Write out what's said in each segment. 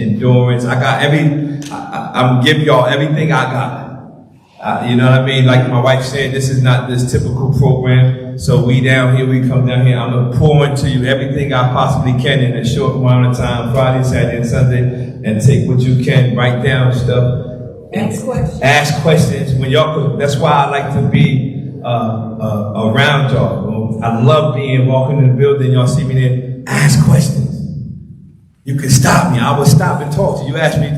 endurance. I'm giving y'all everything I got. You know what I mean? Like my wife said, this is not this typical program. So we down here, we come down here. I'm going to pour into you everything I possibly can in a short amount of time, Friday, Saturday, and Sunday, and take what you can, write down stuff. Ask questions. When y'all, that's why I like to be around y'all. I love walking in the building. Y'all see me there. Ask questions. You can stop me. I will stop and talk to you. Ask me.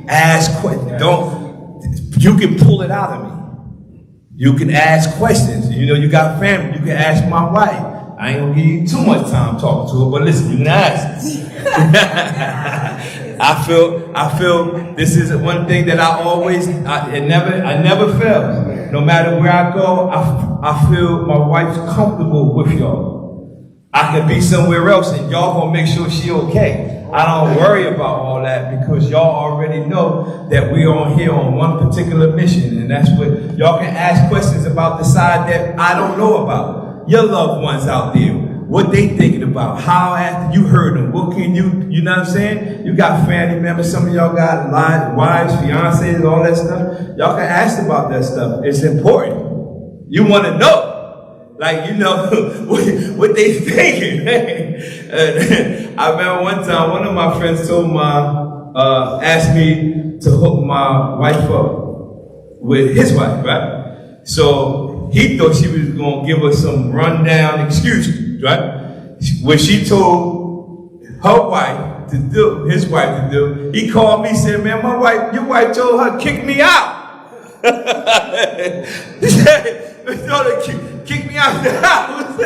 Ask questions. You can pull it out of me. You can ask questions. You know, you got family. You can ask my wife. I ain't gonna give you too much time talking to her, but listen, you can ask. I feel this is one thing that it never fails. No matter where I go, I feel my wife's comfortable with y'all. I could be somewhere else and y'all gonna make sure she okay. I don't worry about all that because y'all already know that we are here on one particular mission, and that's what y'all can ask questions about the side that I don't know about. Your loved ones out there, what they thinking about, how after you heard them, what can you know what I'm saying? You got family members, some of y'all got wives, fiancés, all that stuff. Y'all can ask about that stuff. It's important. You want to know. Like, you know, what they thinking. I remember one time, one of my friends asked me to hook my wife up with his wife, right? So he thought she was going to give us some rundown excuses, right? When she told her wife his wife to do, he called me and said, man, your wife told her to kick me out. He said, kick me out of the house.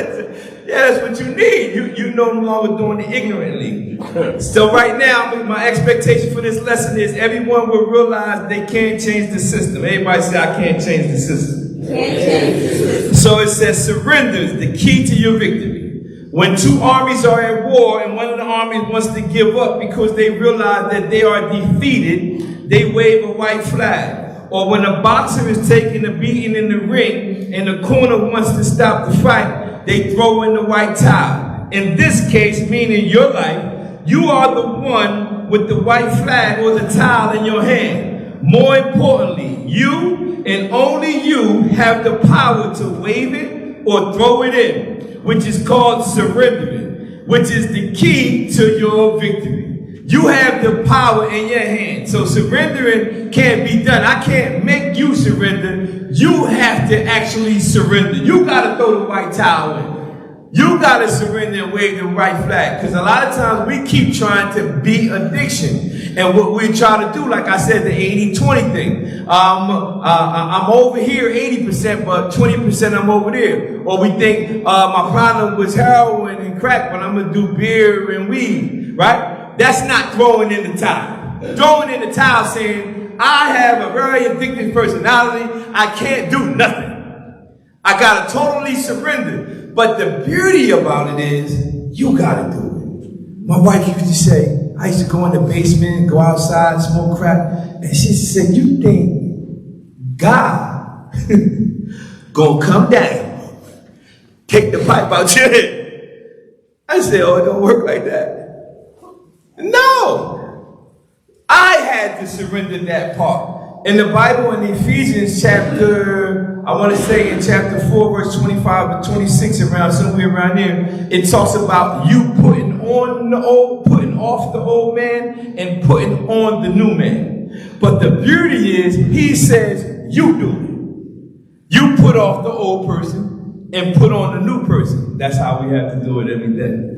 Yeah, that's what you need. You no longer doing it ignorantly. So right now, my expectation for this lesson is everyone will realize they can't change the system. Everybody say, I can't change the system. Can't change the system. So it says surrender is the key to your victory. When two armies are at war and one of the armies wants to give up because they realize that they are defeated, they wave a white flag. Or when a boxer is taking a beating in the ring and the corner wants to stop the fight, they throw in the white towel. In this case, meaning your life, you are the one with the white flag or the towel in your hand. More importantly, you and only you have the power to wave it or throw it in, which is called surrendering, which is the key to your victory. You have the power in your hand. So surrendering can't be done. I can't make you surrender. You have to actually surrender. You got to throw the white towel in. You got to surrender and wave the white flag. Because a lot of times we keep trying to beat addiction. And what we try to do, like I said, the 80-20 thing. I'm over here 80%, but 20% I'm over there. Or we think my problem was heroin and crack, but I'm going to do beer and weed, right? That's not throwing in the towel. Throwing in the towel saying, I have a very addictive personality. I can't do nothing. I got to totally surrender. But the beauty about it is, you got to do it. My wife used to say, I used to go in the basement, go outside, smoke crack. And she said, you think God gonna come down, take the pipe out your head? I said, oh, it don't work like that. No, I had to surrender that part. In the Bible, in Ephesians chapter, I want to say in chapter 4, verse 25 to 26, somewhere around there, it talks about you putting off the old man and putting on the new man. But the beauty is, he says, you do it. You put off the old person and put on the new person. That's how we have to do it every day.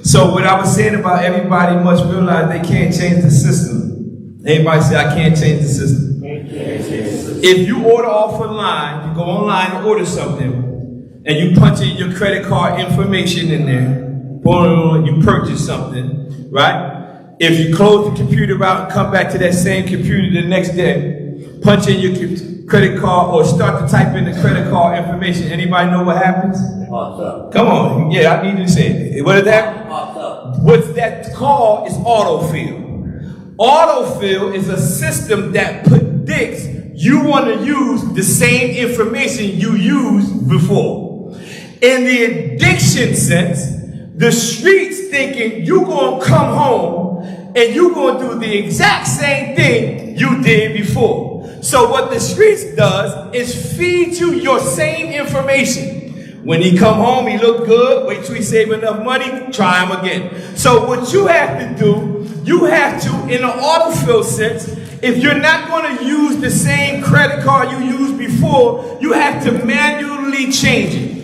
So what I was saying about everybody must realize they can't change the system. Everybody say, I can't change the system. If you order off online, you go online and order something, and you punch in your credit card information in there, boom, you purchase something, right? If you close the computer out and come back to that same computer the next day, punch in your credit card or start to type in the credit card information, anybody know what happens? Come on, yeah, I need you to say it. What is that? What's that called is autofill. Autofill is a system that predicts you want to use the same information you used before. In the addiction sense, the streets thinking you gonna come home and you're going to do the exact same thing you did before. So what the streets does is feed you your same information. When he come home, he look good. Wait till he save enough money, try him again. So what you have to do, you have to, in an autofill sense, if you're not going to use the same credit card you used before, you have to manually change it.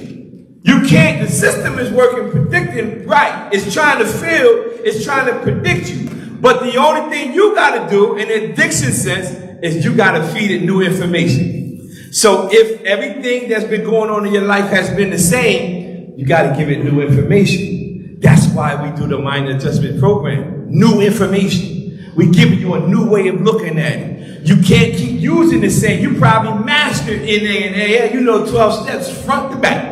You can't, the system is working, predicting, right. It's trying to fill, it's trying to predict you. But the only thing you got to do, in an addiction sense, is you got to feed it new information. So if everything that's been going on in your life has been the same, you got to give it new information. That's why we do the mind adjustment program. New information. We give you a new way of looking at it. You can't keep using the same. You probably mastered NA and AA. You know 12 steps front to back.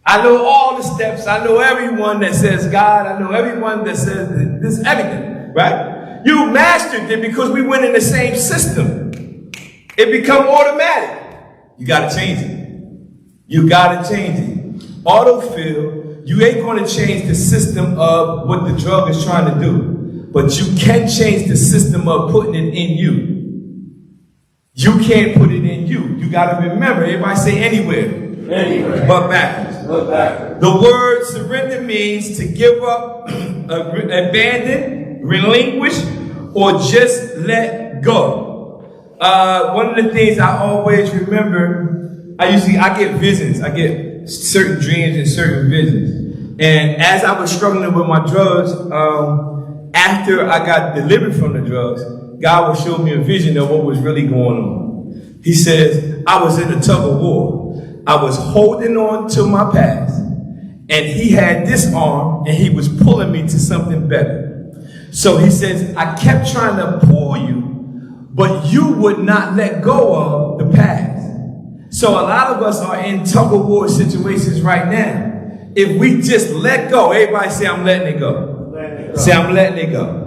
I know all the steps. I know everyone that says God. I know everyone that says this, everything, right? You mastered it because we went in the same system. It become automatic. You got to change it. You got to change it. Autofill, you ain't going to change the system of what the drug is trying to do. But you can change the system of putting it in you. You can't put it in you. You got to remember, everybody say anywhere. Anywhere. But backwards. The word surrender means to give up, abandon, relinquish, or just let go. One of the things I always remember, I get visions. I get certain dreams and certain visions. And as I was struggling with my drugs, after I got delivered from the drugs, God would show me a vision of what was really going on. He says, I was in a tug of war. I was holding on to my past, and he had this arm, and he was pulling me to something better. So he says, I kept trying to pull you, but you would not let go of the past. So a lot of us are in tug of war situations right now. If we just let go, everybody say, I'm letting it go. Say, I'm letting it go.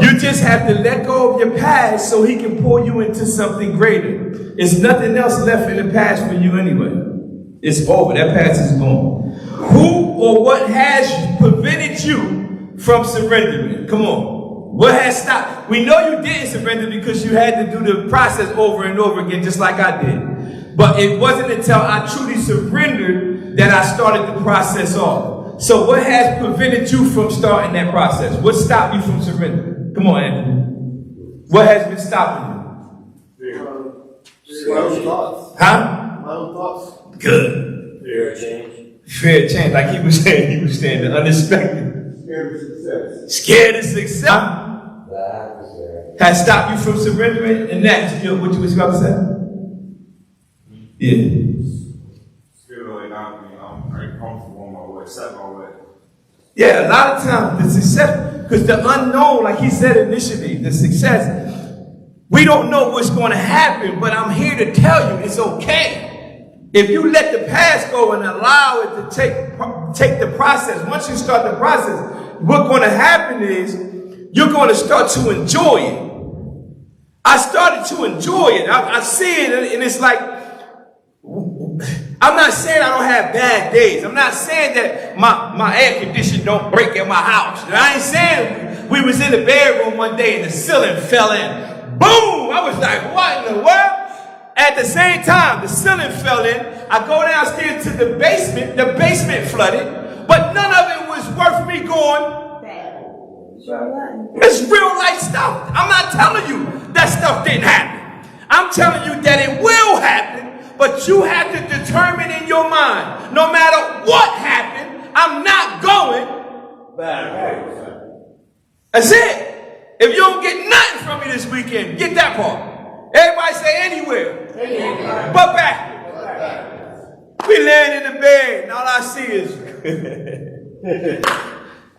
You just have to let go of your past so he can pull you into something greater. There's nothing else left in the past for you anyway. It's over. That past is gone. Who or what has prevented you from surrendering? Come on. What has stopped? We know you didn't surrender because you had to do the process over and over again, just like I did. But it wasn't until I truly surrendered that I started the process off. So what has prevented you from starting that process? What stopped you from surrendering? Come on, Anthony. What has been stopping you? My own thoughts. Huh? My own thoughts. Good. Fear of change. Fear of change. Like he was saying the unexpected. Scared of success. Scared of success. Has stopped you from surrendering? And that's what you was about to say? Yeah. Scared of not being very comfortable in my way, set my way. Yeah, a lot of times the success, because the unknown, like he said initially, the success, we don't know what's going to happen, but I'm here to tell you it's okay. If you let the past go and allow it to take the process, once you start the process, what's going to happen is you're going to start to enjoy it. I started to enjoy it. I see it, and it's like, I'm not saying I don't have bad days. I'm not saying that my air conditioner don't break at my house. I ain't saying we was in the bedroom one day and the ceiling fell in. Boom! I was like, what in the world? At the same time, the ceiling fell in. I go downstairs to the basement flooded, but none of it was worth me going. It's real life stuff. I'm not telling you that stuff didn't happen. I'm telling you that it will happen, but you have to determine in your mind, no matter what happened, I'm not going back. That's it. If you don't get nothing from me this weekend, get that part. Everybody say anywhere. But back. We land in the bed, and all I see is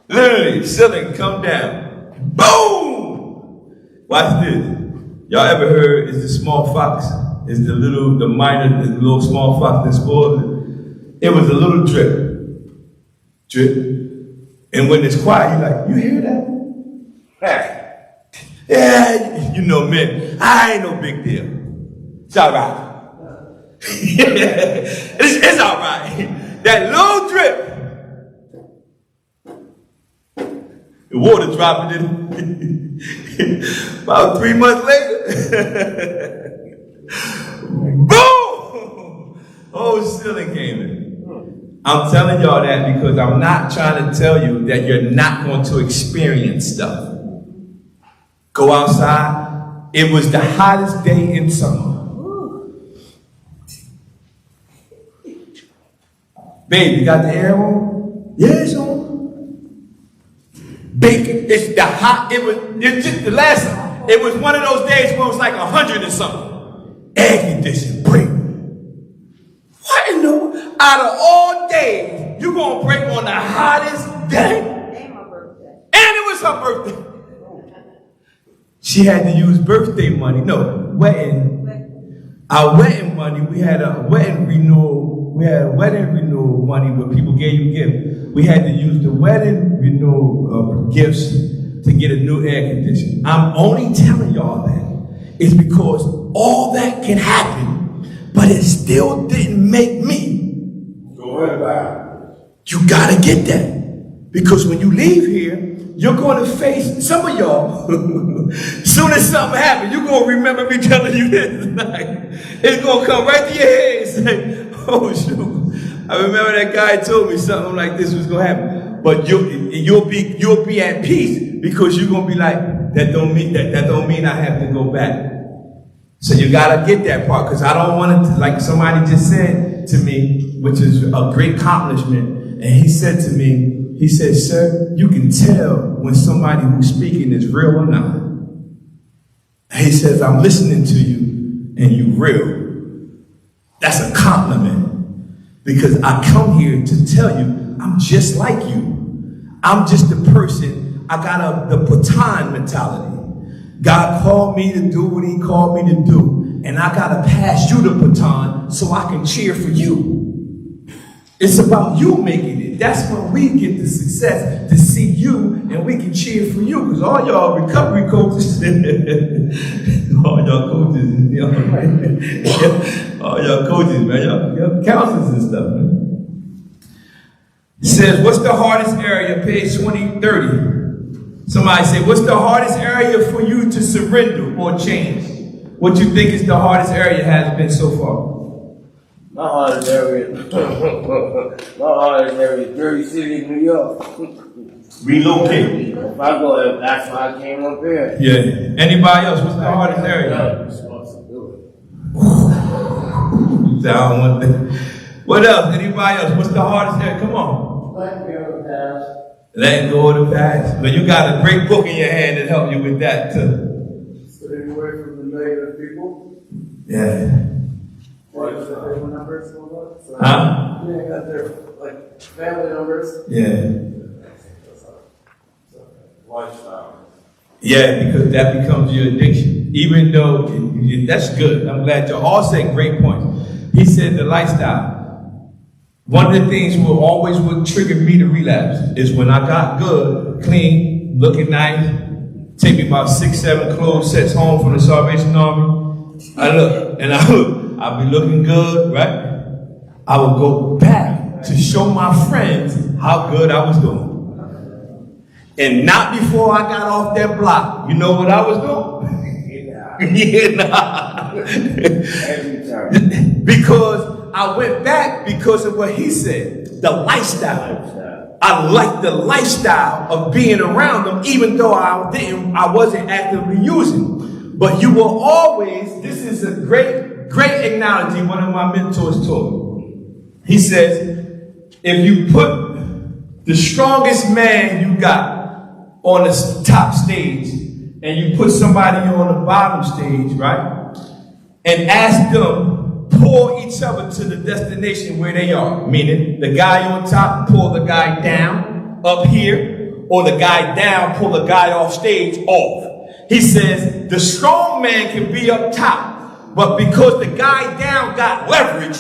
literally ceiling come down. Boom! Watch this. Y'all ever heard is the small fox? Is the little small fox that spoiled it? It was a little drip. Drip. And when it's quiet, you're like, you hear that? Yeah, you know, man, I ain't no big deal. It's all right. it's all right. That little drip The water dropping in. About 3 months later, boom! Whole ceiling came in. I'm telling y'all that because I'm not trying to tell you that you're not going to experience stuff. Go outside. It was the hottest day in summer. Babe, you got the air on? Yeah, it's on. Bacon. It's the hot. It's just the last. It was one of those days where it was like 100 and something. Air conditioning break. What in the? Out of all days, you gonna break on the hottest day? And my birthday. And it was her birthday. She had to use birthday money. No, wedding. Our wedding money. We had a wedding renewal. We had wedding renewal money where people gave you gifts. We had to use the wedding renewal gifts to get a new air conditioner. I'm only telling y'all that is because all that can happen, but it still didn't make me. Go ahead, Barre. You gotta get that. Because when you leave here, you're going to face some of y'all. Soon as something happens, you're going to remember me telling you this. It's going to come right to your head and say, oh, shoot. I remember that guy told me something like this was going to happen. But you'll be at peace because you're going to be like, that don't mean I have to go back. So you got to get that part because I don't want to, like somebody just said to me, which is a great accomplishment. And he said to me, he said, sir, you can tell when somebody who's speaking is real or not. And he says, I'm listening to you and you real. That's a compliment. Because I come here to tell you, I'm just like you. I'm just the person, I got the baton mentality. God called me to do what he called me to do. And I got to pass you the baton so I can cheer for you. It's about you making it. That's when we get the success, to see you and we can cheer for you. Because all y'all recovery coaches, all y'all coaches, all y'all coaches, man, y'all counselors and stuff, man. It says, what's the hardest area? Page 2030. Somebody say, what's the hardest area for you to surrender or change? What you think is the hardest area has been so far? My hardest area is Jersey City, New York. Relocate. If I go there, that's why I came up here. Yeah. Anybody else? What's the hardest area? Responsibility. Down one thing. What else? Anybody else? What's the hardest area? Come on. Letting go of the past. Letting go of the past. But you got a great book in your hand that help you with that too. Staying away from the negative people. Yeah. What is the family numbers? Huh? Yeah, got their like family numbers. Yeah. Lifestyle. Yeah, because that becomes your addiction. Even though that's good. I'm glad you all said great points. He said the lifestyle. One of the things would trigger me to relapse is when I got good, clean, looking nice, take me about 6-7 clothes sets home from the Salvation Army. I'll be looking good, right? I would go back to show my friends how good I was doing. And not before I got off that block. You know what I was doing? Every time. Because I went back because of what he said, the lifestyle. I liked the lifestyle of being around them, even though I wasn't actively using. But you will always, this is a great analogy one of my mentors taught me. He says, if you put the strongest man you got on the top stage and you put somebody on the bottom stage, right? And ask them, pull each other to the destination where they are. Meaning the guy on top, pull the guy down up here, or the guy down, pull the guy off stage off. He says the strong man can be up top, but because the guy down got leverage,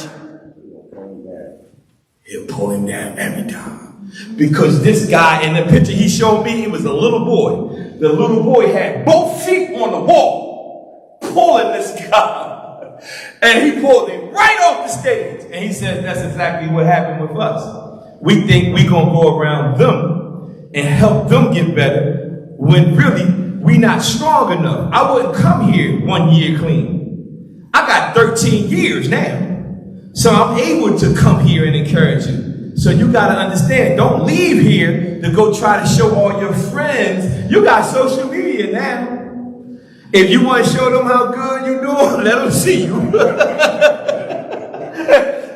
he'll pull him down every time. Because this guy in the picture he showed me, it was a little boy. The little boy had both feet on the wall, pulling this guy. And he pulled him right off the stage. And he says that's exactly what happened with us. We think we're going to go around them and help them get better when really we not strong enough. I wouldn't come here 1 year clean. I got 13 years now. So I'm able to come here and encourage you. So you got to understand, don't leave here to go try to show all your friends. You got social media now. If you want to show them how good you're doing, let them see you.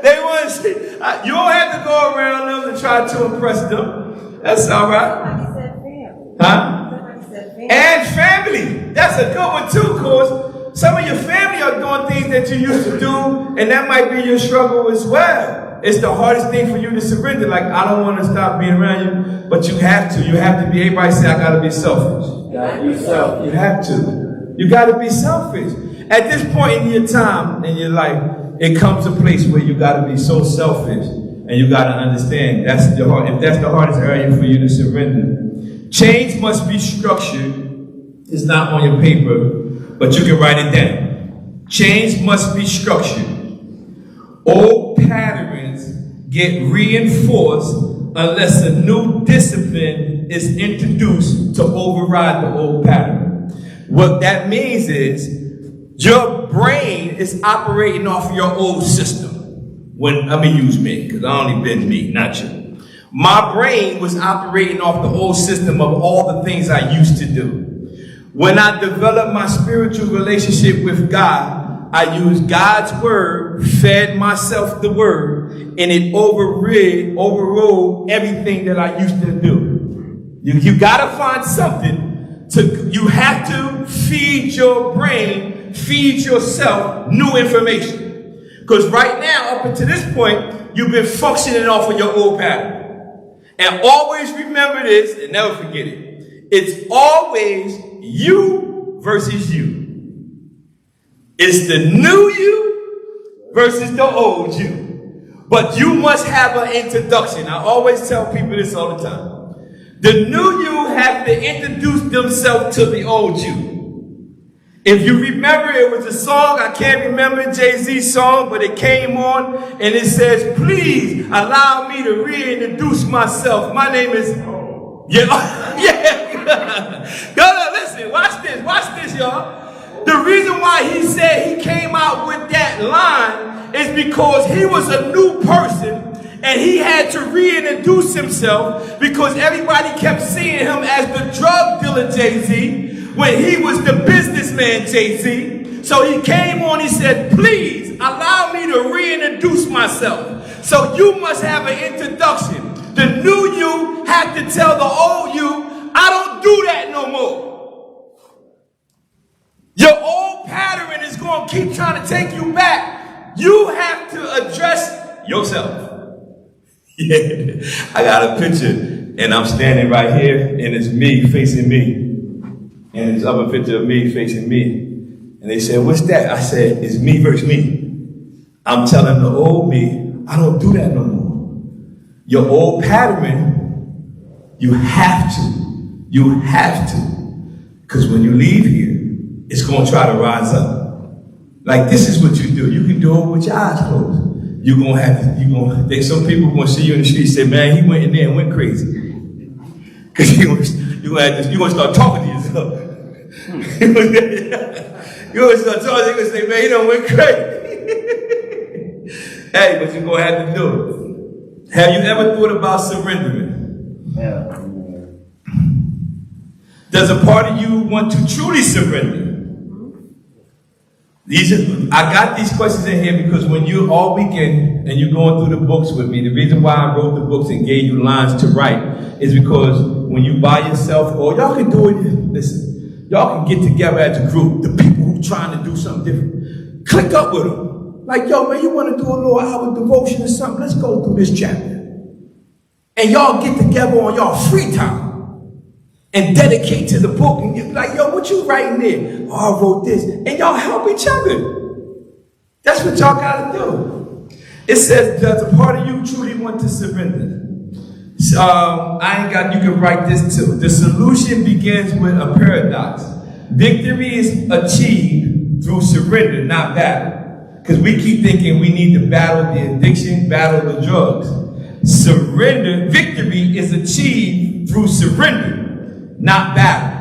They want to see. You don't have to go around them to try to impress them. That's all right. Huh? And family. That's a good one too, cause some of your family are doing things that you used to do, and that might be your struggle as well. It's the hardest thing for you to surrender. Like, I don't want to stop being around you, but you have to. You have to be, everybody say, I got to be selfish. You got to be selfish. You have to. You got to be selfish. At this point in your time, in your life, it comes a place where you got to be so selfish, and you got to understand that's the if that's the hardest area for you to surrender. Change must be structured. It's not on your paper, but you can write it down. Change must be structured. Old patterns get reinforced unless a new discipline is introduced to override the old pattern. What that means is your brain is operating off your old system. Let me use me, because I only been me, not you. My brain was operating off the old system of all the things I used to do. When I developed my spiritual relationship with God, I used God's word, fed myself the word, and it overrode everything that I used to do. You gotta find something you have to feed your brain, feed yourself new information. Because right now, up until this point, you've been functioning off of your old pattern. And always remember this, and never forget it. It's always you versus you. It's the new you versus the old you. But you must have an introduction. I always tell people this all the time. The new you have to introduce themselves to the old you. If you remember, it was a song, I can't remember Jay-Z's song, but it came on and it says, please allow me to reintroduce myself. My name is... Yeah. Listen, watch this, y'all. The reason why he said he came out with that line is because he was a new person and he had to reintroduce himself because everybody kept seeing him as the drug dealer Jay-Z when he was the businessman Jay-Z. So he came on, he said, please allow me to reintroduce myself. So you must have an introduction. The new you had to tell the old you, I don't do that no more. Your old pattern is going to keep trying to take you back. You have to address yourself. Yeah, I got a picture, and I'm standing right here, and it's me facing me. And this other picture of me facing me. And they said, what's that? I said, it's me versus me. I'm telling the old me, I don't do that no more. Your old pattern, you have to. You have to. Because when you leave here, it's going to try to rise up. Like, this is what you do. You can do it with your eyes closed. You're going to have to, some people going to see you in the street and say, man, he went in there and went crazy. Because you're going to start talking to yourself. You're going to start talking, you're going to say, man, he done went crazy. Hey, but you're going to have to do it. Have you ever thought about surrendering? Yeah. Does a part of you want to truly surrender? I got these questions in here because when you all weekend and you're going through the books with me, the reason why I wrote the books and gave you lines to write is because when you by yourself, or y'all can do it, listen, y'all can get together as a group, the people who trying to do something different, click up with them. Like, yo, man, you want to do a little hour devotion or something? Let's go through this chapter. And y'all get together on y'all free time and dedicate to the book and get like, yo, what you writing there? Oh, I wrote this. And y'all help each other. That's what y'all gotta do. It says, does a part of you truly want to surrender? You can write this too. The solution begins with a paradox. Victory is achieved through surrender, not battle. Because we keep thinking we need to battle the addiction, battle the drugs. Surrender, victory is achieved through surrender, not battle.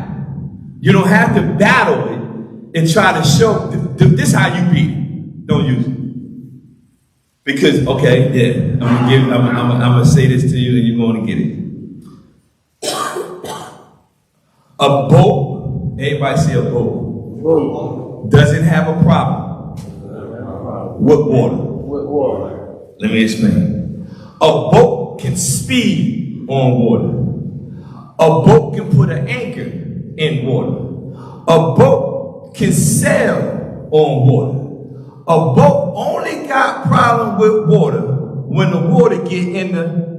You don't have to battle it and try to show, this is how you beat it. Don't use it. Because, okay, yeah, I'm gonna say this to you and you're gonna get it. A boat, everybody say a boat, doesn't have a problem with water. Let me explain. A boat can speed on water. A boat can put an anchor in water. A boat can sail on water. A boat only got problem with water when the water get in the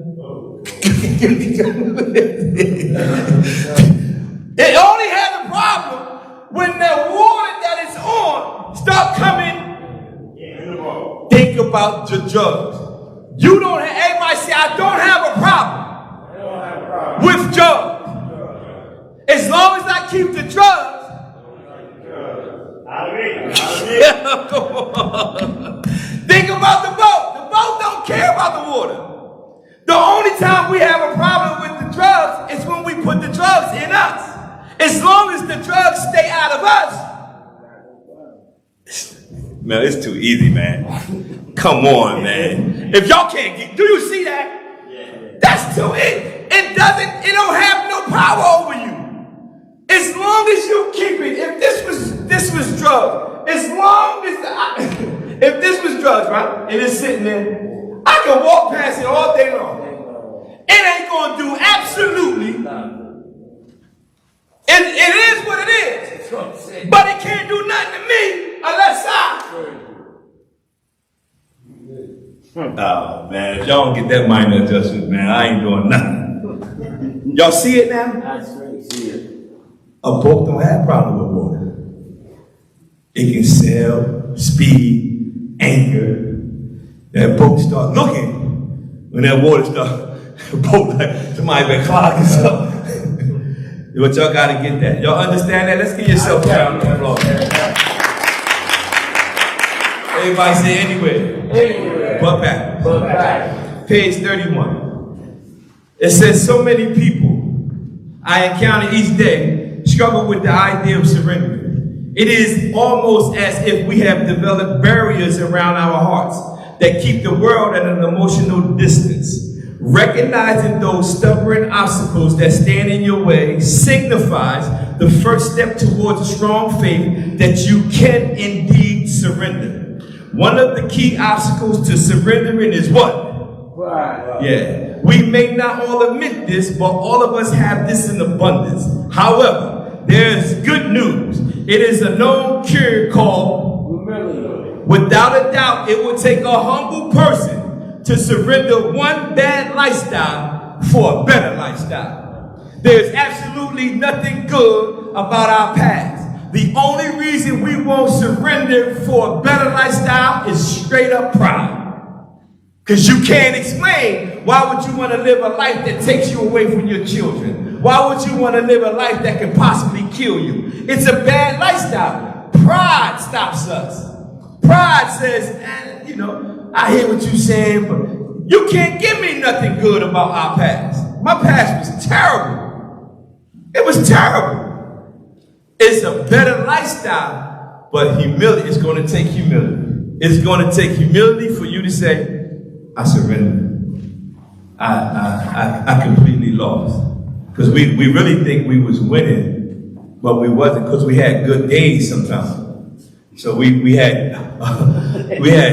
it only has a problem when the water that it's on start coming. Think about the drugs. You don't have, everybody say, I don't have a problem with drugs. As long as I keep the drugs. Think about the boat. The boat don't care about the water. The only time we have a problem with the drugs is when we put the drugs in us. As long as the drugs stay out of us. Man, it's too easy, man. Come on, man. If y'all can't get, do you see that? That's too easy. It don't have no power over you. As long as you keep it, if this was drugs, as long as if this was drugs, right, and it's sitting there, I can walk past it all day long. It ain't gonna do absolutely nothing. It is what it is, but it can't do nothing to me unless oh man, if y'all don't get that minor adjustment, man, I ain't doing nothing. Y'all see it now? I see it. A boat don't have problem with water. It can sail, speed, anchor. That boat start looking when that water start. Boat like somebody been clogging something. But y'all gotta get that. Y'all understand that? Let's give yourself a round of applause. Everybody say anywhere. Anywhere. But back. But back. Page 31. It says, so many people I encounter each day struggle with the idea of surrendering. It is almost as if we have developed barriers around our hearts that keep the world at an emotional distance. Recognizing those stubborn obstacles that stand in your way signifies the first step towards a strong faith that you can indeed surrender. One of the key obstacles to surrendering is what? Pride. Yeah. We may not all admit this, but all of us have this in abundance. However, there's good news. It is a known cure called Humility. Without a doubt, it will take a humble person to surrender one bad lifestyle for a better lifestyle. There's absolutely nothing good about our past. The only reason we won't surrender for a better lifestyle is straight up pride. Because you can't explain why would you want to live a life that takes you away from your children? Why would you want to live a life that can possibly kill you? It's a bad lifestyle. Pride stops us. Pride says, you know, I hear what you're saying, but you can't give me nothing good about our past. My past was terrible. It was terrible. It's a better lifestyle, but humility, it's going to take humility. It's going to take humility for you to say, I surrender. I completely lost. Because we really think we was winning, but we wasn't, because we had good days sometimes. So we had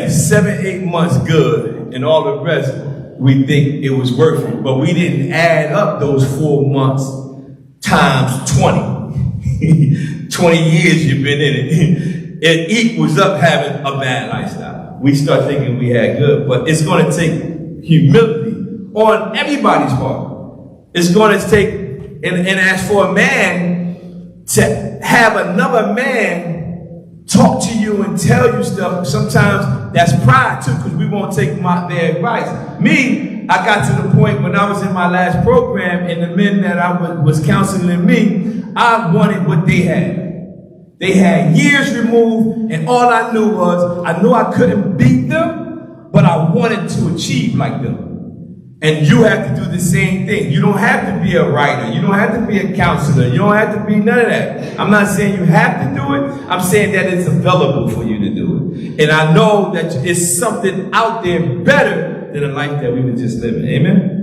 7-8 months good, and all the rest we think it was worth it. But we didn't add up those 4 months times 20. 20 years you've been in it. It equals up having a bad lifestyle. We start thinking we had good, but it's going to take humility on everybody's part. It's going to take, and as for a man to have another man talk to you and tell you stuff, sometimes that's pride too, because we won't take their advice. Me, I got to the point when I was in my last program, and the men that I was counseling me, I wanted what they had. They had years removed, and all I knew was, I knew I couldn't beat them, but I wanted to achieve like them. And you have to do the same thing. You don't have to be a writer. You don't have to be a counselor. You don't have to be none of that. I'm not saying you have to do it. I'm saying that it's available for you to do it. And I know that it's something out there better than the life that we were just living. Amen?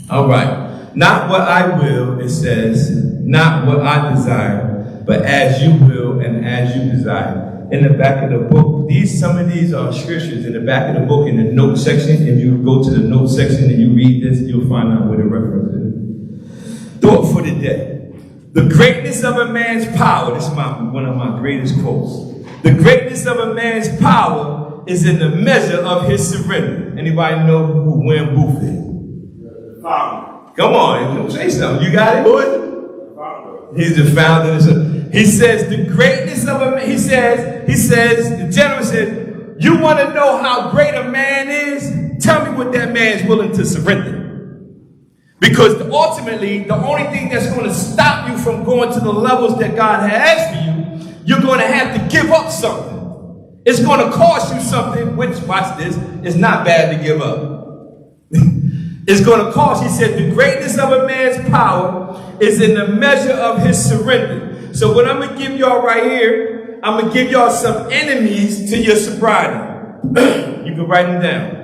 All right. Not what I will, it says, not what I desire, but as you will and as you desire. In the back of the book, some of these are scriptures in the back of the book in the note section. If you go to the note section and you read this, you'll find out where the reference is. Thought for the day. The greatness of a man's power, this is one of my greatest quotes. The greatness of a man's power is in the measure of his surrender. Anybody know who William Booth is? Come on, say something. You got it, boy? He's the founder. He says the greatness of a man. He says, the general said, you want to know how great a man is? Tell me what that man is willing to surrender. Because ultimately, the only thing that's going to stop you from going to the levels that God has for you, you're going to have to give up something. It's going to cost you something, which, watch this, is not bad to give up. It's going to cost. He said the greatness of a man's power is in the measure of his surrender. So what I'm going to give y'all right here, I'm going to give y'all some enemies to your sobriety. You can write them down.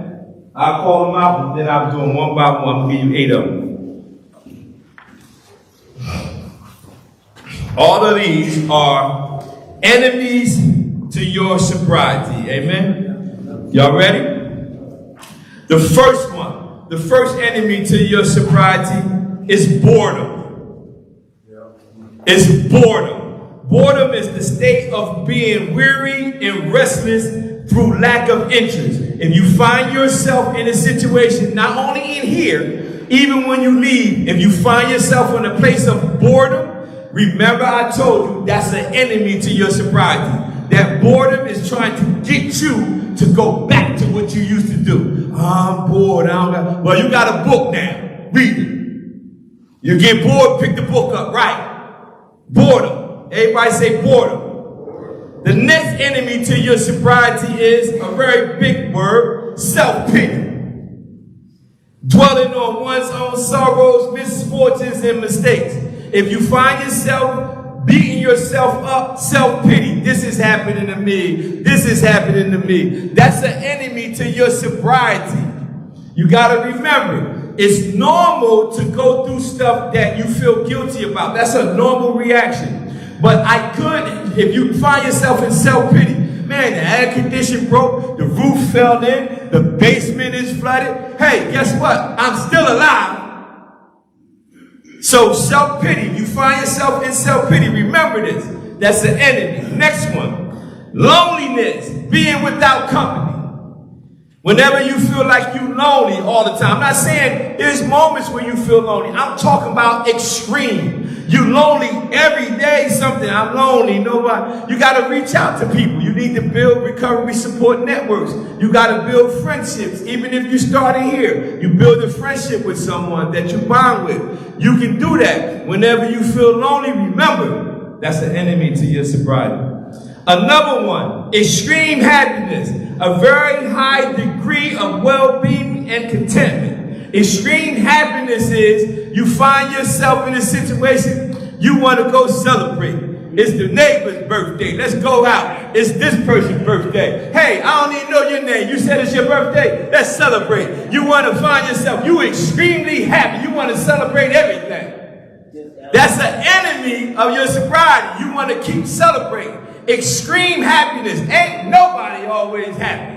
I'll call them out, and then I'll do them one by one. I'm going to give you 8 of them. All of these are enemies to your sobriety. Amen? Y'all ready? The first one. The first enemy to your sobriety is boredom. It's boredom. Boredom is the state of being weary and restless through lack of interest. If you find yourself in a situation, not only in here, even when you leave, if you find yourself in a place of boredom, remember I told you that's an enemy to your sobriety. That boredom is trying to get you to go back to what you used to do. I'm bored. Well, you got a book now. Read it. You get bored, pick the book up. Right. Boredom. Everybody say boredom. The next enemy to your sobriety is a very big word, self-pity. Dwelling on one's own sorrows, misfortunes, and mistakes. If you find yourself beating yourself up, self-pity. This is happening to me. This is happening to me. That's an enemy to your sobriety. You got to remember, it's normal to go through stuff that you feel guilty about. That's a normal reaction. But if you find yourself in self-pity, man, the air condition broke, the roof fell in, the basement is flooded. Hey, guess what? I'm still alive. So self-pity, you find yourself in self-pity, remember this. That's the enemy. Next one, loneliness, being without company. Whenever you feel like you're lonely all the time. I'm not saying there's moments where you feel lonely. I'm talking about extreme. You're lonely every day, something. I'm lonely. Nobody. You got to reach out to people. You need to build recovery support networks. You got to build friendships. Even if you started here, you build a friendship with someone that you bond with. You can do that. Whenever you feel lonely, remember, that's an enemy to your sobriety. Another one, extreme happiness, a very high degree of well-being and contentment. Extreme happiness is you find yourself in a situation you want to go celebrate. It's the neighbor's birthday. Let's go out. It's this person's birthday. Hey, I don't even know your name. You said it's your birthday. Let's celebrate. You want to find yourself, you extremely happy. You want to celebrate everything. That's an enemy of your sobriety. You want to keep celebrating. Extreme happiness. Ain't nobody always happy.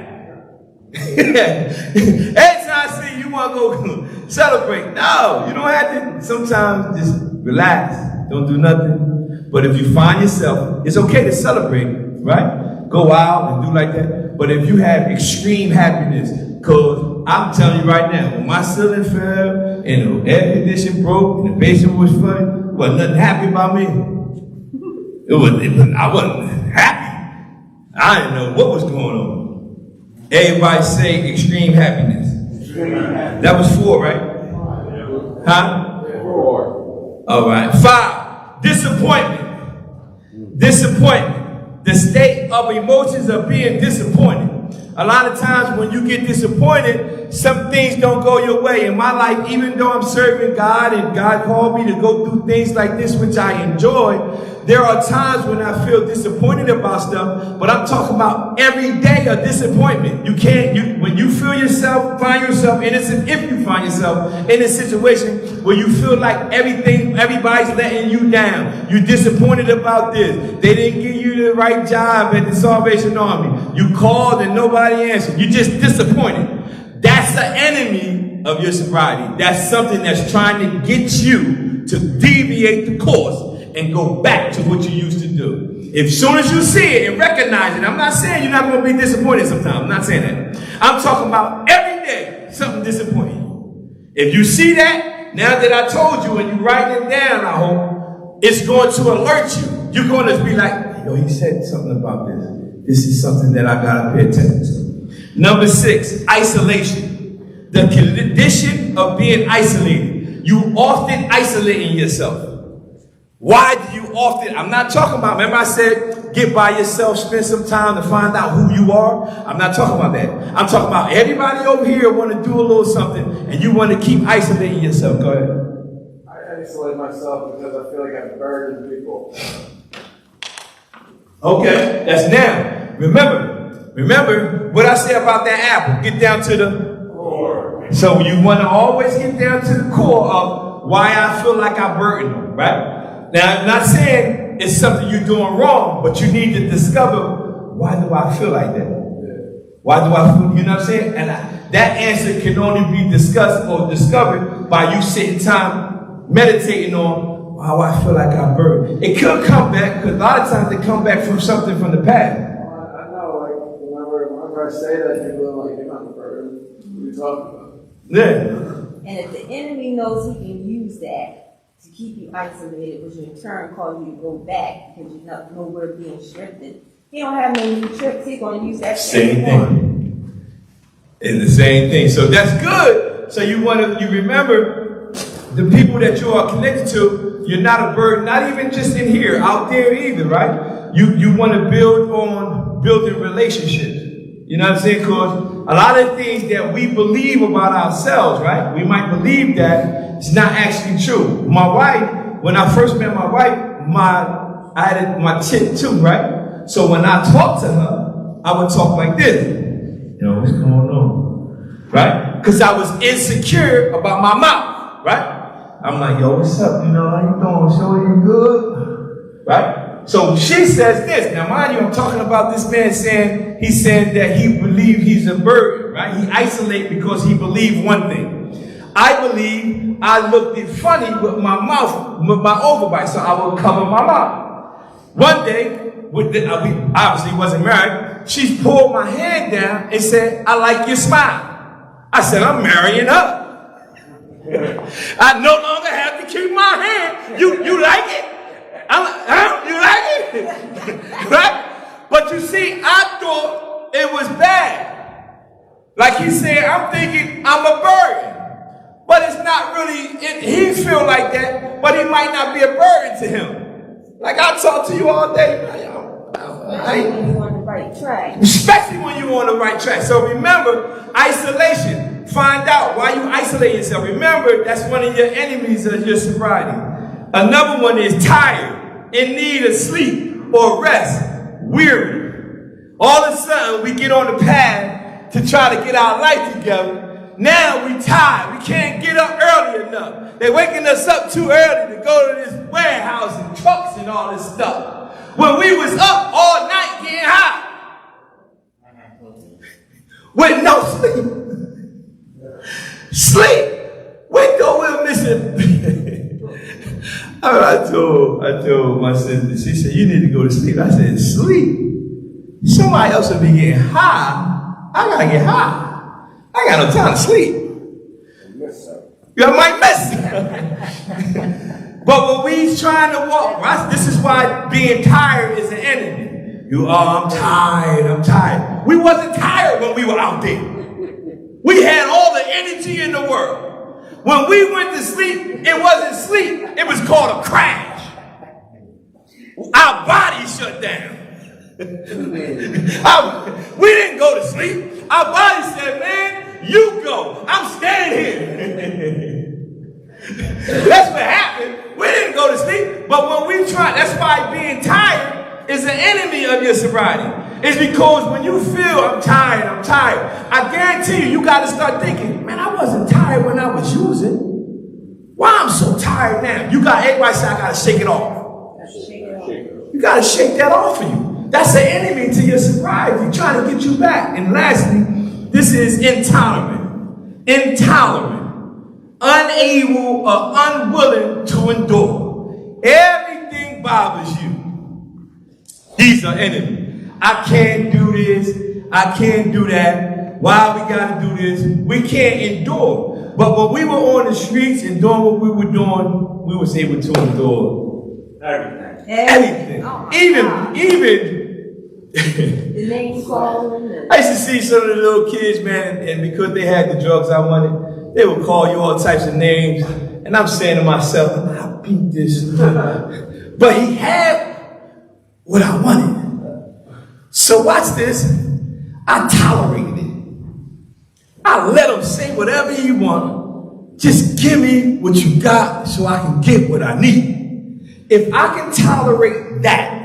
Every time I see you want to go celebrate. No, you don't have to. Sometimes just relax. Don't do nothing. But if you find yourself, it's okay to celebrate, right? Go out and do like that. But if you have extreme happiness, because I'm telling you right now, when my ceiling fell and the air condition broke and the basement was flooded, wasn't nothing happy about me. I wasn't happy. I didn't know what was going on. Everybody say extreme happiness. Extreme happiness. That was 4, right? Huh? 4. All right. 5. Disappointment. Disappointment. The state of emotions of being disappointed. A lot of times when you get disappointed, some things don't go your way. In my life, even though I'm serving God and God called me to go through things like this, which I enjoy, there are times when I feel disappointed about stuff, but I'm talking about every day of disappointment. When you find yourself if you find yourself in a situation where you feel like everybody's letting you down, you're disappointed about this, they didn't give you the right job at the Salvation Army, you called and nobody answered, you're just disappointed. That's the enemy of your sobriety. That's something that's trying to get you to deviate the course and go back to what you used to do. As soon as you see it and recognize it, I'm not saying you're not going to be disappointed sometimes. I'm not saying that. I'm talking about every day something disappointing you. If you see that, now that I told you and you write it down, I hope, it's going to alert you. You're going to be like, yo, he said something about this. This is something that I got to pay attention to. Number 6, isolation. The condition of being isolated. You often isolating yourself. Why do you often, I'm not talking about, remember I said, get by yourself, spend some time to find out who you are. I'm not talking about that. I'm talking about everybody over here want to do a little something and you want to keep isolating yourself. Go ahead. I isolate myself because I feel like I'm burdening people. Okay, that's now. Remember what I said about that apple. Get down to the core. So you want to always get down to the core of why I feel like I burden them, right? Now, I'm not saying it's something you're doing wrong, but you need to discover, why do I feel like that? Why do I feel, you know what I'm saying? And that answer can only be discussed or discovered by you sitting time meditating on how I feel like I burden. It could come back, because a lot of times they come back from something from the past. I know, like, whenever I say that, people are like, you're not a burden. What are you talking about? Yeah. And if the enemy knows he can use that to keep you isolated, which in turn cause you to go back because you're not nowhere being strengthened, he don't have no new tricks. He's going to use that same thing. And the same thing. So that's good. So you remember the people that you are connected to. You're not a burden, not even just in here, out there either, right? You want to build on building relationships. You know what I'm saying? Because a lot of things that we believe about ourselves, right? We might believe that it's not actually true. My wife, when I first met my wife, I had my chick too, right? So when I talked to her, I would talk like this. Yo, what's going on? Right? Because I was insecure about my mouth, right? I'm like, yo, what's up? You know, how you doing? So you good? Right? So she says this. Now, mind you, I'm talking about this man saying, he said that he believed he's a burden, right? He isolates because he believed one thing. I believe I looked it funny with my mouth, with my overbite, so I would cover my mouth. One day, we obviously wasn't married, she pulled my hand down and said, I like your smile. I said, I'm marrying her. I no longer have to keep my hand. You like it? You like it? Right? But you see, I thought it was bad. Like he said, I'm thinking I'm a burden. But it's not really, he feel like that, but it might not be a burden to him. Like I talk to you all day. Especially when you're on the right track. Especially when you're on the right track. So remember, isolation. Find out why you isolate yourself. Remember, that's one of your enemies of your sobriety. Another one is tired, in need of sleep or rest, weary. All of a sudden, we get on the path to try to get our life together. Now we tired. We can't get up early enough. They're waking us up too early to go to this warehouse and trucks and all this stuff. When we was up all night getting high. With no sleep. Sleep. Wake up, we're missing. I told my sister, she said, you need to go to sleep. I said, sleep? Somebody else will be getting high. I gotta get high. I got no time to sleep. You might miss it. But when we trying to walk, right? This is why being tired is an enemy. I'm tired. We wasn't tired when we were out there. We had all the energy in the world. When we went to sleep, it wasn't sleep. It was called a crash. Our body shut down. We didn't go to sleep. Our body said, man, you go. I'm staying here. That's what happened. We didn't go to sleep. But when we try, that's why being tired is an enemy of your sobriety. It's because when you feel I'm tired, I guarantee you got to start thinking, man, I wasn't tired when I was using. Why I'm so tired now? Everybody say I got to shake it off. You got to shake that off of you. That's an enemy to your sobriety, trying to get you back. And lastly, this is intolerant. Intolerant. Unable or unwilling to endure. Everything bothers you. These are enemies. I can't do this. I can't do that. Why we got to do this? We can't endure. But when we were on the streets and doing what we were doing, we was able to endure everything. Oh even the name calling. I used to see some of the little kids, man, and because they had the drugs I wanted, they would call you all types of names. And I'm saying to myself, I beat this. But he had what I wanted. So watch this. I tolerated it. I let him say whatever he want. Just give me what you got so I can get what I need. If I can tolerate that,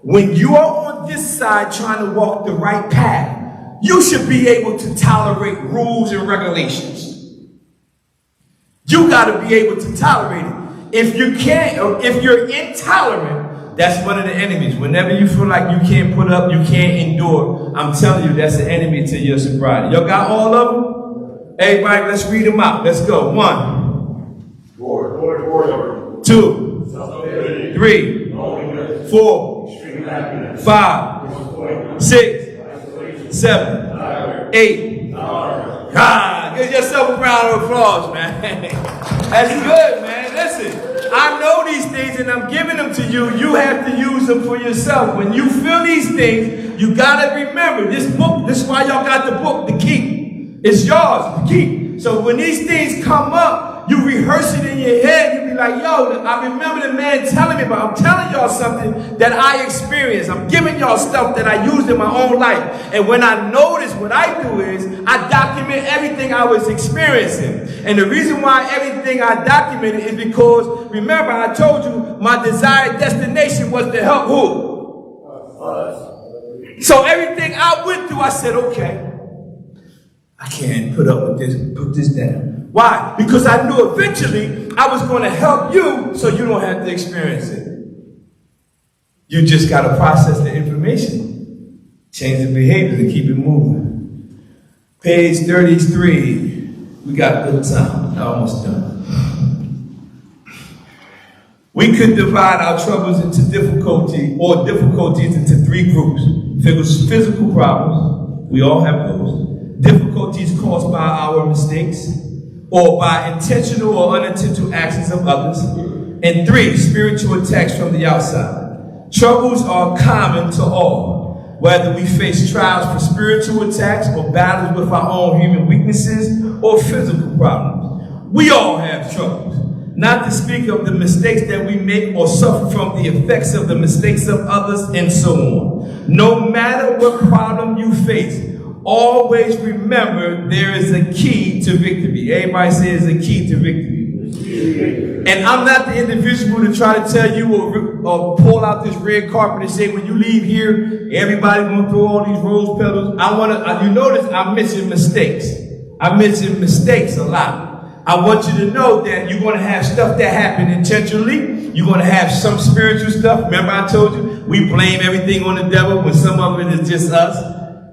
when you are on this side trying to walk the right path, you should be able to tolerate rules and regulations. You got to be able to tolerate it. If you can't, or if you're intolerant, that's one of the enemies. Whenever you feel like you can't put up, you can't endure, I'm telling you, that's an enemy to your sobriety. Y'all got all of them? Everybody, let's read them out. Let's go. 1, 2, 3, 4, 5, 6, 7, 8. God, give yourself a round of applause, man. That's good, man. Listen, I know these things and I'm giving them to you. You have to use them for yourself. When you feel these things, you got to remember this book. This is why y'all got the book to keep. It's yours to keep. So when these things come up, you rehearse it in your head. You be like, yo, I remember the man telling me, but I'm telling y'all something that I experienced. I'm giving y'all stuff that I used in my own life. And when I notice, what I do is I document everything I was experiencing. And the reason why everything I documented is because, remember, I told you my desired destination was to help who? Us. So everything I went through, I said, okay, I can't put up with this, put this down. Why? Because I knew eventually I was going to help you so you don't have to experience it. You just got to process the information, change the behavior, and keep it moving. Page 33. We got good time. Almost done. We could divide our troubles into difficulties into 3 groups. If it was physical problems, we all have those. Difficulties caused by our mistakes, or by intentional or unintentional actions of others. And 3, spiritual attacks from the outside. Troubles are common to all, whether we face trials for spiritual attacks or battles with our own human weaknesses or physical problems. We all have troubles, not to speak of the mistakes that we make or suffer from the effects of the mistakes of others and so on. No matter what problem you face, always remember there is a key to victory. Everybody says a key to victory. And I'm not the individual to try to tell you or pull out this red carpet and say, when you leave here, everybody's going to throw all these rose petals. You notice I mentioned mistakes. I mentioned mistakes a lot. I want you to know that you're going to have stuff that happened intentionally. You're going to have some spiritual stuff. Remember I told you, we blame everything on the devil when some of it is just us.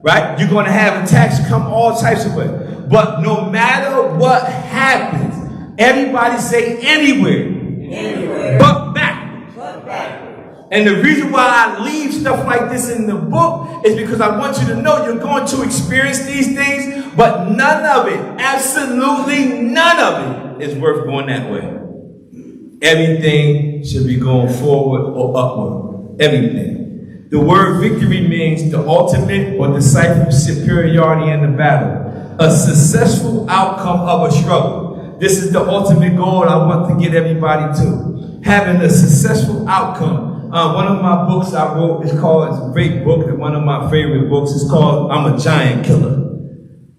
Right? You're going to have attacks come all types of ways. But no matter what happens, everybody say anywhere. Anywhere. But back. But back. And the reason why I leave stuff like this in the book is because I want you to know you're going to experience these things, but none of it, absolutely none of it, is worth going that way. Everything should be going forward or upward. Everything. The word victory means the ultimate or decisive superiority in the battle, a successful outcome of a struggle. This is the ultimate goal I want to get everybody to. Having a successful outcome One of my books I wrote is called, it's a great book, and one of my favorite books is called I'm a Giant Killer.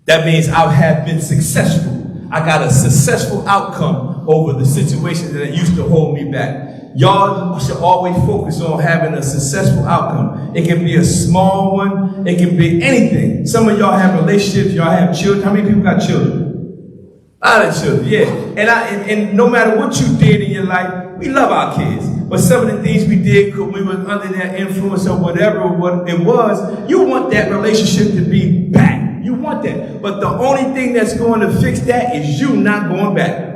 That means I have been successful. I got a successful outcome over the situations that used to hold me back. Y'all should always focus on having a successful outcome. It can be a small one. It can be anything. Some of y'all have relationships. Y'all have children. How many people got children? A lot of children, yeah. And no matter what you did in your life, we love our kids. But some of the things we did because we were under their influence or whatever it was, you want that relationship to be back. You want that. But the only thing that's going to fix that is you not going back.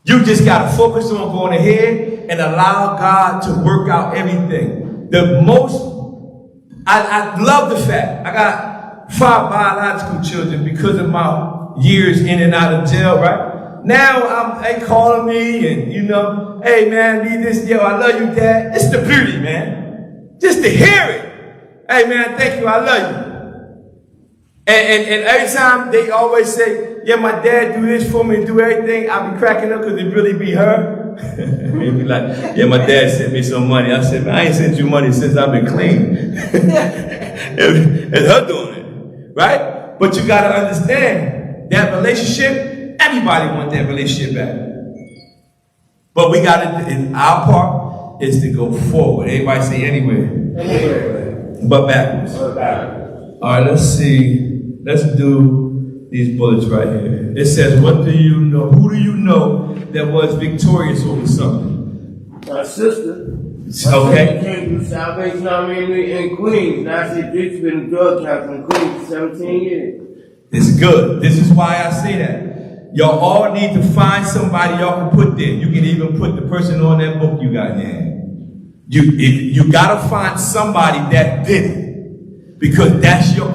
You just got to focus on going ahead and allow God to work out everything. I love the fact I got 5 biological children because of my years in and out of jail, right? Now they calling me and, hey man, need this, I love you, Dad. It's the beauty, man. Just to hear it. Hey man, thank you, I love you. And every time they always say, yeah, my dad do this for me and do everything, I be cracking up because it really be her. They be like, yeah, my dad sent me some money. I said, man, I ain't sent you money since I've been clean. It's her doing it, right? But you got to understand that relationship, everybody wants that relationship back. But we got to, our part is to go forward. Everybody say anywhere. But backwards. All right, let's see. Let's do these bullets right here. It says, what do you know? Who do you know that was victorious over something? My sister. Okay. She came through Salvation Army in Queens. Now she's been a drug captain in Queens for 17 years. It's good. This is why I say that. Y'all all need to find somebody y'all can put there. You can even put the person on that book you got there. You got to find somebody that did it. Because that's your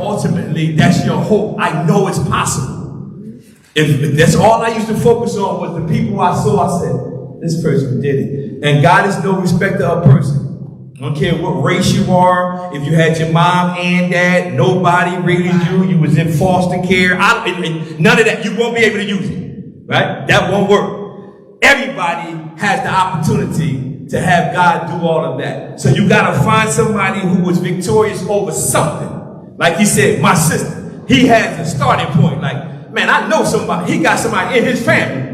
hope. I know it's possible. If that's all I used to focus on was the people I saw, I said, this person did it. And God is no respecter of person. I don't care what race you are, if you had your mom and dad, nobody raised you, you was in foster care, none of that, you won't be able to use it. Right? That won't work. Everybody has the opportunity to have God do all of that. So you got to find somebody who was victorious over something. Like he said, my sister, he has a starting point. Like, man, I know somebody, he got somebody in his family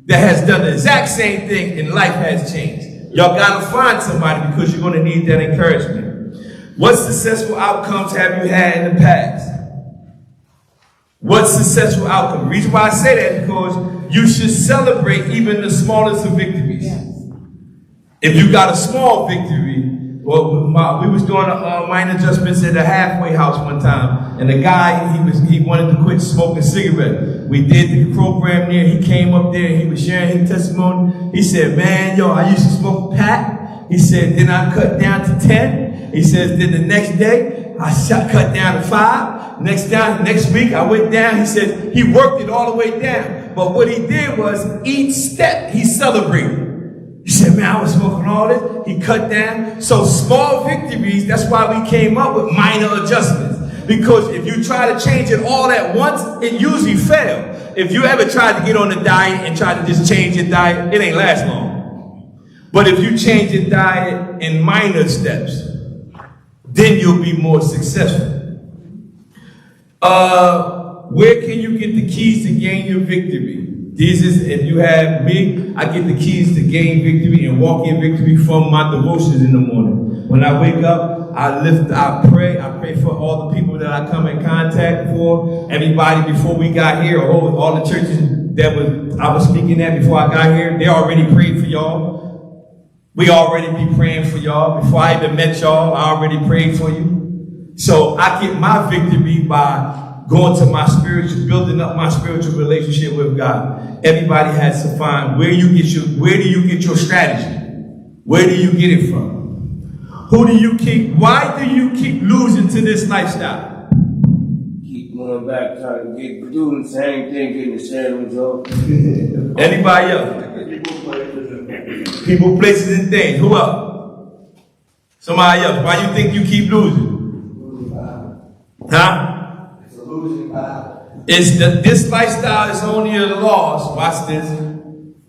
that has done the exact same thing and life has changed. Y'all got to find somebody because you're going to need that encouragement. What successful outcomes have you had in the past? What successful outcome? The reason why I say that is because you should celebrate even the smallest of victories. Yes. If you got a small victory, well, we was doing minor adjustments at the halfway house one time, and the guy, he wanted to quit smoking cigarettes. We did the program there. He came up there and he was sharing his testimony. He said, man, I used to smoke pack. He said, then I cut down to 10. He says, then the next day, I cut down to 5. Next week, I went down. He said, he worked it all the way down. But what he did was, each step, he celebrated. He said, man, I was smoking all this. He cut down. So small victories, that's why we came up with minor adjustments. Because if you try to change it all at once, it usually fails. If you ever tried to get on a diet and try to just change your diet, it ain't last long. But if you change your diet in minor steps, then you'll be more successful. Where can you get the keys to gain your victory? If you have me, I get the keys to gain victory and walk in victory from my devotions in the morning. When I wake up, I pray for all the people that I come in contact for. Everybody before we got here, all the churches I was speaking at before I got here, they already prayed for y'all. We already be praying for y'all. Before I even met y'all, I already prayed for you. So I get my victory by going to building up my spiritual relationship with God. Everybody has to find where do you get your strategy? Where do you get it from? Why do you keep losing to this lifestyle? Keep going back, trying to do the same thing, getting the same result. Anybody else? People, places, and things. Who else? Somebody else. Why you think you keep losing? Huh? This lifestyle is only a loss, watch this,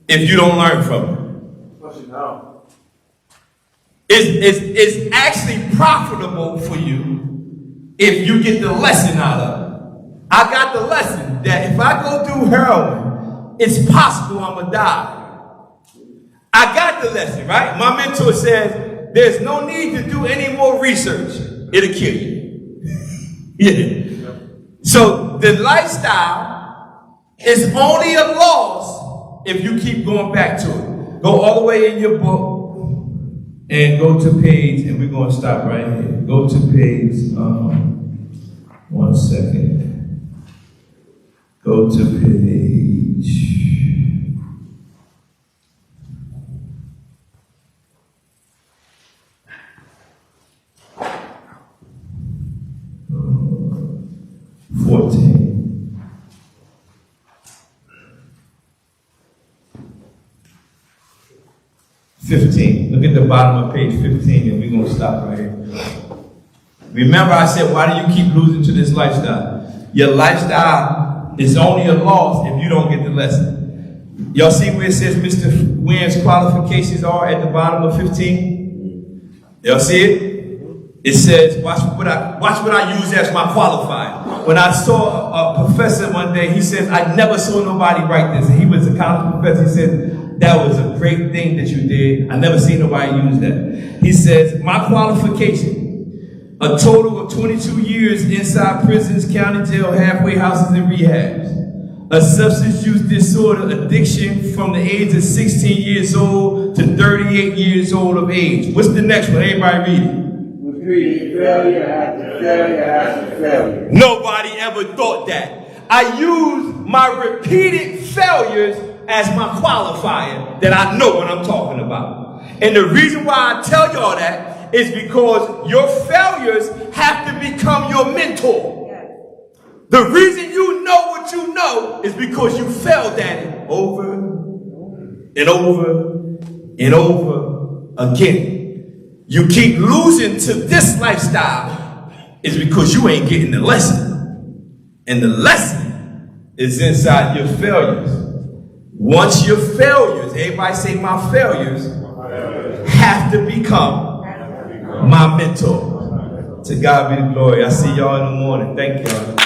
if you don't learn from it. It's actually profitable for you if you get the lesson out of it. I got the lesson that if I go do heroin, it's possible I'm gonna die. I got the lesson, right? My mentor says there's no need to do any more research. It'll kill you. Yeah. So the lifestyle is only a loss if you keep going back to it. Go all the way in your book and go to page, and we're going to stop right here. Go to page, 1 second. Go to page 14. Look at the bottom of page 15, and we're going to stop right here. Remember I said, why do you keep losing to this lifestyle? Your lifestyle is only a loss if you don't get the lesson. Y'all see where it says Mr. Wynn's qualifications are at the bottom of 15? Y'all see it? It says, watch what I use as my qualifier. When I saw a professor one day, he says, I never saw nobody write this. And he was a college professor. He said, that was a great thing that you did. I never seen nobody use that. He says, my qualification, a total of 22 years inside prisons, county jail, halfway houses, and rehabs. A substance use disorder addiction from the age of 16 years old to 38 years old of age. What's the next one? Everybody read it. Failure after failure after failure. Nobody ever thought that. I use my repeated failures as my qualifier that I know what I'm talking about. And the reason why I tell y'all that is because your failures have to become your mentor. The reason you know what you know is because you failed at it over and over and over again. You keep losing to this lifestyle is because you ain't getting the lesson. And the lesson is inside your failures. Once your failures, everybody say my failures, have to become my mentor. To God be the glory. I see y'all in the morning. Thank y'all.